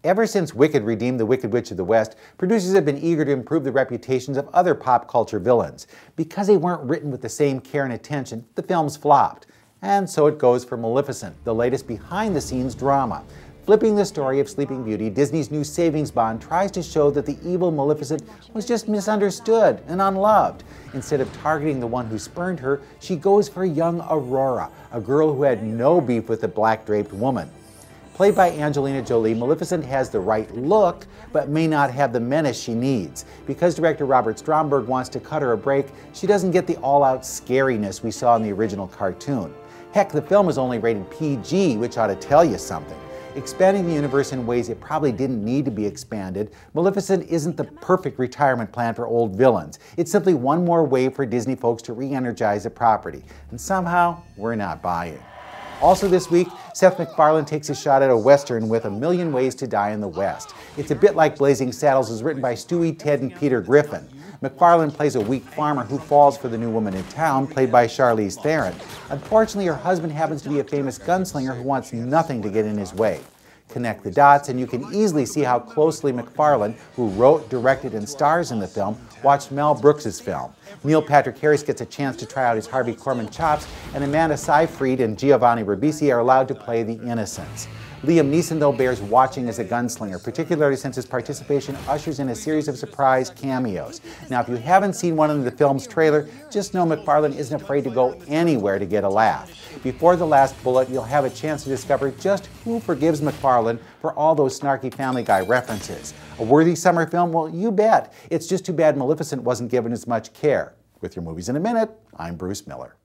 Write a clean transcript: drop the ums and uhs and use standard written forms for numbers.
Ever since Wicked redeemed the Wicked Witch of the West, producers have been eager to improve the reputations of other pop culture villains. Because they weren't written with the same care and attention, the films flopped. And so it goes for Maleficent, the latest behind-the-scenes drama. Flipping the story of Sleeping Beauty, Disney's new savings bond tries to show that the evil Maleficent was just misunderstood and unloved. Instead of targeting the one who spurned her, she goes for young Aurora, a girl who had no beef with the black-draped woman. Played by Angelina Jolie, Maleficent has the right look, but may not have the menace she needs. Because director Robert Stromberg wants to cut her a break, she doesn't get the all-out scariness we saw in the original cartoon. Heck, the film is only rated PG, which ought to tell you something. Expanding the universe in ways it probably didn't need to be expanded, Maleficent isn't the perfect retirement plan for old villains. It's simply one more way for Disney folks to re-energize the property. And somehow, we're not buying. Also this week, Seth MacFarlane takes a shot at a Western with A Million Ways to Die in the West. It's a bit like Blazing Saddles, was written by Stewie, Ted, and Peter Griffin. MacFarlane plays a weak farmer who falls for the new woman in town, played by Charlize Theron. Unfortunately, her husband happens to be a famous gunslinger who wants nothing to get in his way. Connect the dots and you can easily see how closely MacFarlane, who wrote, directed, and stars in the film, watched Mel Brooks' film. Neil Patrick Harris gets a chance to try out his Harvey Korman chops, and Amanda Seyfried and Giovanni Ribisi are allowed to play the innocents. Liam Neeson, though, bears watching as a gunslinger, particularly since his participation ushers in a series of surprise cameos. Now, if you haven't seen one of the film's trailer, just know MacFarlane isn't afraid to go anywhere to get a laugh. Before the last bullet, you'll have a chance to discover just who forgives MacFarlane for all those snarky Family Guy references. A worthy summer film? Well, you bet. It's just too bad Maleficent wasn't given as much care. With your movies in a minute, I'm Bruce Miller.